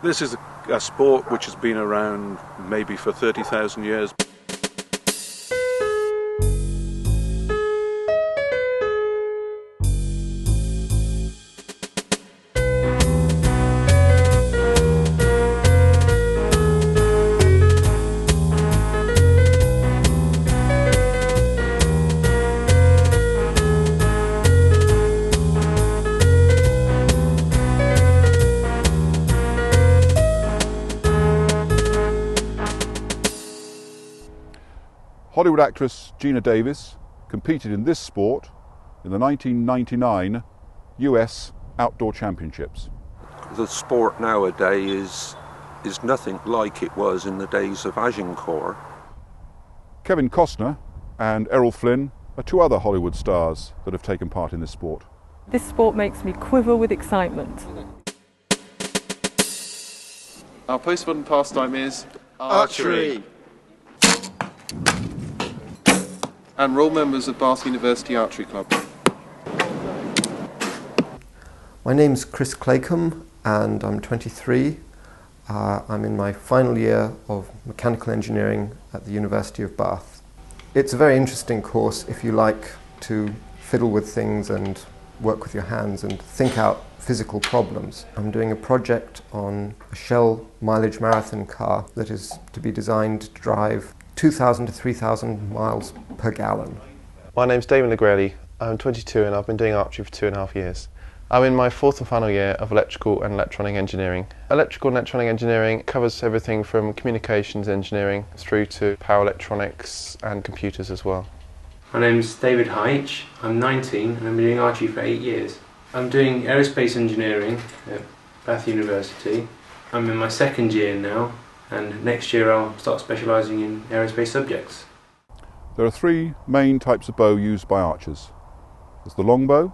This is a sport which has been around maybe for 30,000 years. Hollywood actress Gina Davis competed in this sport in the 1999 US Outdoor Championships. The sport nowadays is nothing like it was in the days of Agincourt. Kevin Costner and Errol Flynn are two other Hollywood stars that have taken part in this sport. This sport makes me quiver with excitement. Our postmodern pastime is Archery. And we're all members of Bath University Archery Club. My name's Chris Claycombe and I'm 23. I'm in my final year of mechanical engineering at the University of Bath. It's a very interesting course if you like to fiddle with things and work with your hands and think out physical problems. I'm doing a project on a Shell mileage marathon car that is to be designed to drive 2,000 to 3,000 miles per gallon. My name's Damon Legrelli. I'm 22 and I've been doing archery for 2.5 years. I'm in my fourth and final year of electrical and electronic engineering. Electrical and electronic engineering covers everything from communications engineering through to power electronics and computers as well. My name's David Heitch. I'm 19 and I've been doing archery for 8 years. I'm doing aerospace engineering at Bath University. I'm in my second year now, and next year I'll start specialising in aerospace subjects. There are three main types of bow used by archers. There's the long bow,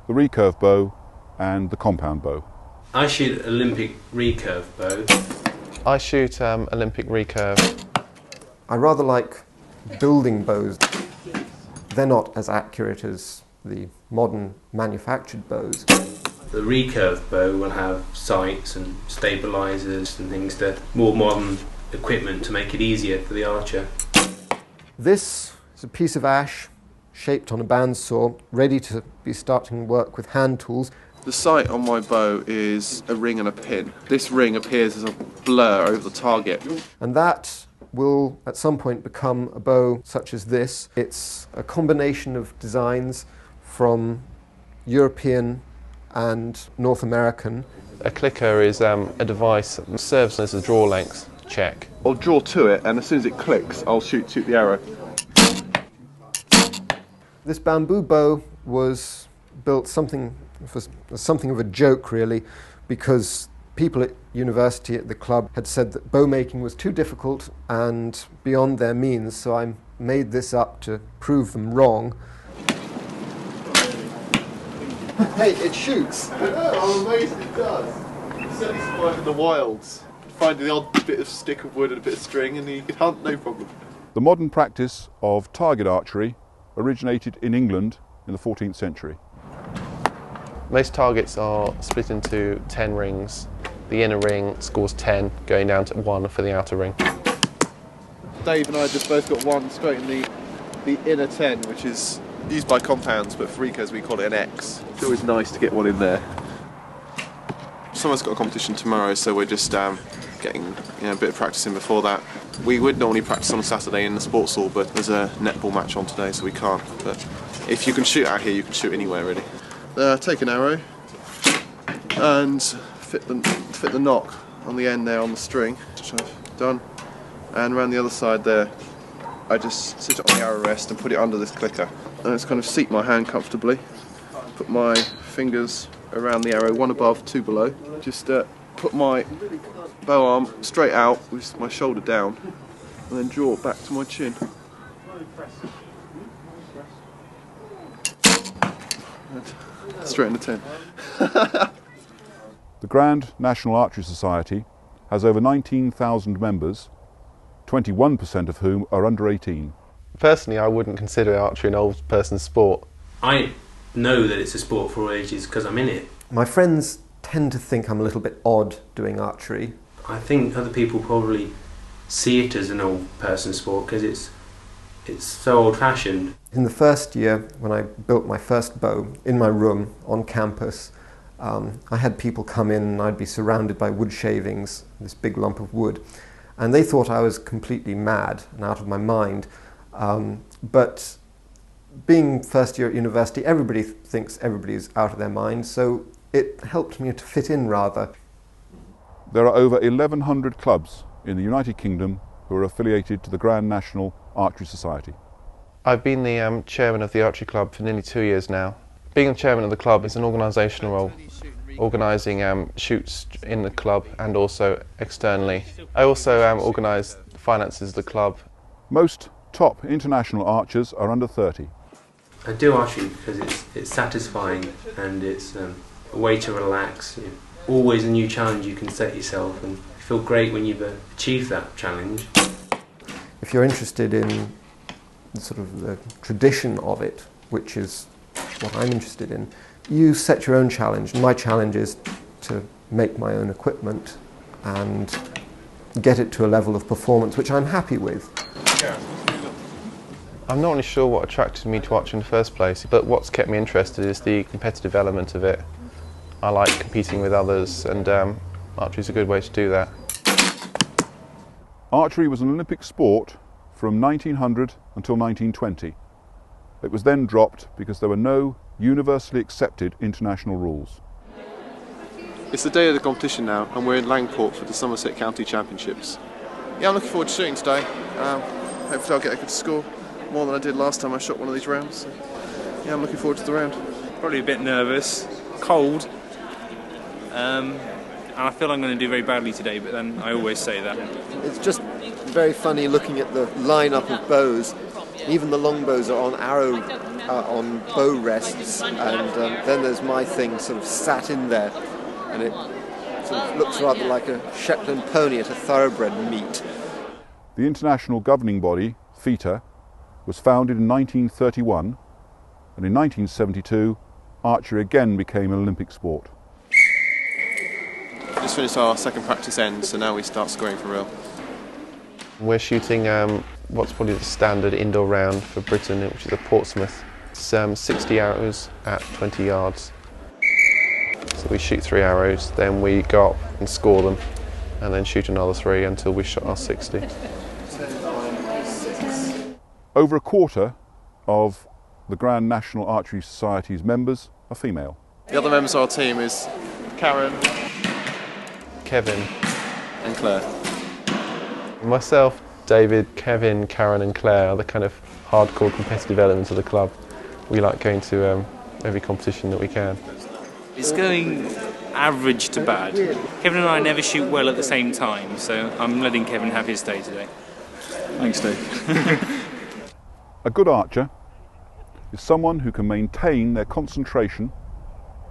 the recurve bow and the compound bow. I shoot Olympic recurve bow. I shoot Olympic recurve. I rather like building bows. They're not as accurate as the modern manufactured bows. The recurve bow will have sights and stabilisers and things, that more modern equipment to make it easier for the archer. This is a piece of ash shaped on a bandsaw, ready to be starting work with hand tools. The sight on my bow is a ring and a pin. This ring appears as a blur over the target. And that will at some point become a bow such as this. It's a combination of designs from European and North American. A clicker is a device that serves as a draw length check. I'll draw to it and as soon as it clicks I'll shoot the arrow. This bamboo bow was built something of a joke really, because people at university at the club had said that bow making was too difficult and beyond their means, so I made this up to prove them wrong. Hey, it shoots! I'm amazed it does. It's certainly survived in the wilds. Find the odd bit of stick of wood and a bit of string and you could hunt no problem. The modern practice of target archery originated in England in the 14th century. Most targets are split into 10 rings. The inner ring scores 10, going down to 1 for the outer ring. Dave and I just both got one straight in the inner 10, which is used by compounds, but for recos we call it an X. It's always nice to get one in there. Someone's got a competition tomorrow, so we're just getting a bit of practice in before that. We would normally practice on a Saturday in the sports hall, but there's a netball match on today, so we can't. But if you can shoot out here, you can shoot anywhere really. Take an arrow and fit the knock on the end there on the string, which I've done, and around the other side there I just sit it on the arrow rest and put it under this clicker, and it's kind of seat my hand comfortably, put my fingers around the arrow, one above, two below, just put my bow arm straight out with my shoulder down and then draw it back to my chin. Straight in the 10. The Grand National Archery Society has over 19,000 members, 21% of whom are under 18. Personally, I wouldn't consider archery an old person's sport. I know that it's a sport for all ages because I'm in it. My friends tend to think I'm a little bit odd doing archery. I think other people probably see it as an old person sport because it's so old-fashioned. In the first year, when I built my first bow in my room on campus, I had people come in and I'd be surrounded by wood shavings, this big lump of wood, and they thought I was completely mad and out of my mind. But being first year at university, everybody thinks everybody's out of their mind, so it helped me to fit in rather. There are over 1,100 clubs in the United Kingdom who are affiliated to the Grand National Archery Society. I've been the chairman of the Archery Club for nearly 2 years now. Being the chairman of the club is an organisational role, organising shoots in the club and also externally. I also organise the finances of the club. Most top international archers are under 30. I do archery because it's satisfying and it's a way to relax. Always a new challenge you can set yourself, and you feel great when you've achieved that challenge. If you're interested in sort of the tradition of it, which is what I'm interested in, you set your own challenge. My challenge is to make my own equipment and get it to a level of performance which I'm happy with. I'm not really sure what attracted me to archery in the first place, but what's kept me interested is the competitive element of it. I like competing with others, and archery is a good way to do that. Archery was an Olympic sport from 1900 until 1920. It was then dropped because there were no universally accepted international rules. It's the day of the competition now, and we're in Langport for the Somerset County Championships. Yeah, I'm looking forward to shooting today. Hopefully I'll get a good score, more than I did last time I shot one of these rounds. So, yeah, I'm looking forward to the round. Probably a bit nervous, cold, and I feel I'm going to do very badly today, but then I always say that. It's just very funny looking at the lineup of bows. Even the long bows are on on bow rests, and then there's my thing sort of sat in there, and it sort of looks rather like a Shetland pony at a thoroughbred meet. The international governing body, FITA, was founded in 1931, and in 1972 archery again became an Olympic sport. Just finished our second practice end, so now we start scoring for real. We're shooting what's probably the standard indoor round for Britain, which is a Portsmouth. It's 60 arrows at 20 yards. So we shoot 3 arrows, then we go up and score them, and then shoot another 3 until we shot our 60. Over a quarter of the Grand National Archery Society's members are female. The other members of our team is Karen, Kevin and Claire. Myself, David, Kevin, Karen and Claire are the kind of hardcore competitive elements of the club. We like going to every competition that we can. It's going average to bad. Kevin and I never shoot well at the same time, so I'm letting Kevin have his day today. Thanks, Dave. A good archer is someone who can maintain their concentration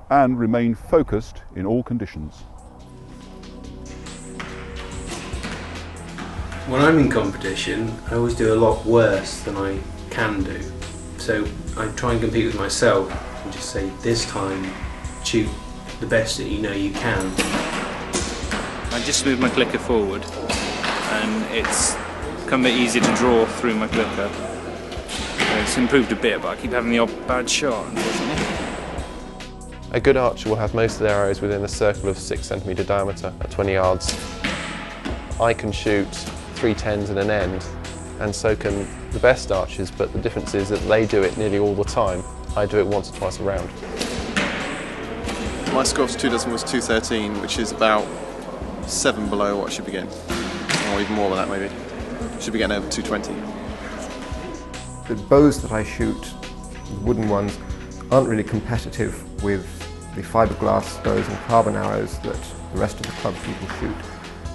and remain focused in all conditions. When I'm in competition, I always do a lot worse than I can do. So I try and compete with myself and just say, this time, shoot the best that you know you can. I just move my clicker forward, and it's become a bit easier to draw through my clicker. It's improved a bit, but I keep having the odd bad shot, unfortunately. A good archer will have most of their arrows within a circle of 6 cm diameter at 20 yards. I can shoot 3 tens and an end, and so can the best archers, but the difference is that they do it nearly all the time. I do it once or twice a round. My score for 2 dozen was 213, which is about 7 below what I should be getting, or even more than that maybe. Should be getting over 220. The bows that I shoot, the wooden ones, aren't really competitive with the fiberglass bows and carbon arrows that the rest of the club people shoot.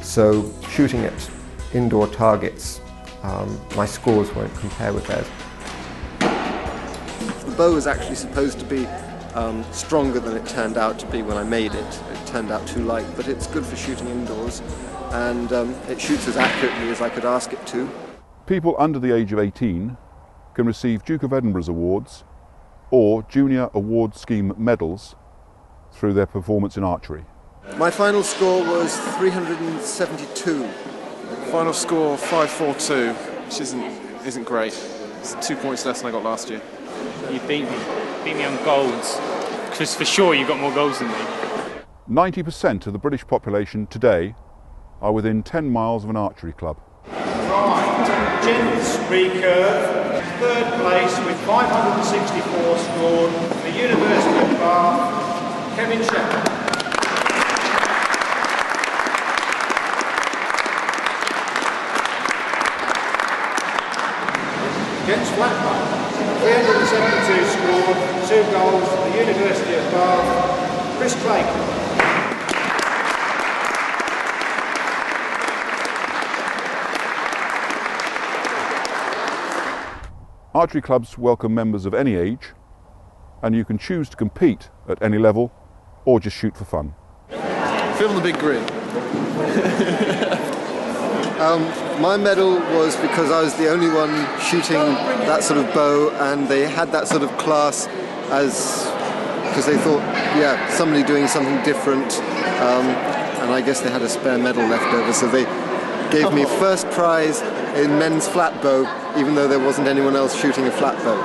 So shooting at indoor targets, my scores won't compare with theirs. The bow is actually supposed to be stronger than it turned out to be when I made it. It turned out too light, but it's good for shooting indoors, and it shoots as accurately as I could ask it to. People under the age of 18 can receive Duke of Edinburgh's awards or Junior Award Scheme medals through their performance in archery. My final score was 372. Final score 542, which isn't great. It's 2 points less than I got last year. You beat me on golds, because for sure you got more golds than me. 90% of the British population today are within 10 miles of an archery club. Right, gents recurve, third place with 564 scored, the University of Bath, Kevin Shepherd. Gents flat bow, 372 scored, 2 goals, the University of Bath, Chris Clayton. Archery clubs welcome members of any age, and you can choose to compete at any level or just shoot for fun. Film the big grin. My medal was because I was the only one shooting that sort of bow, and they had that sort of class because they thought, yeah, somebody doing something different, and I guess they had a spare medal left over, so they gave me first prize in men's flat bow, even though there wasn't anyone else shooting a flat bow.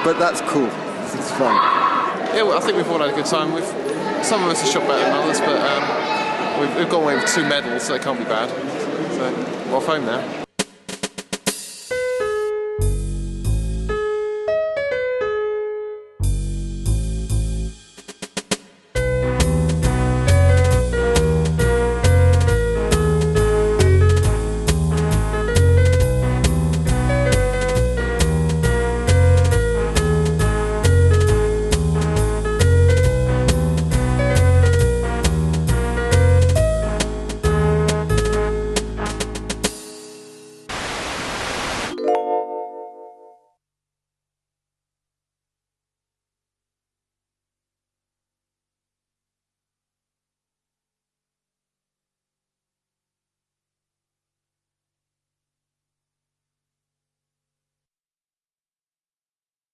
But that's cool. It's fun. Yeah, well, I think we've all had a good time. Some of us have shot better than others, but we've gone away with 2 medals, so it can't be bad. So, well, home now.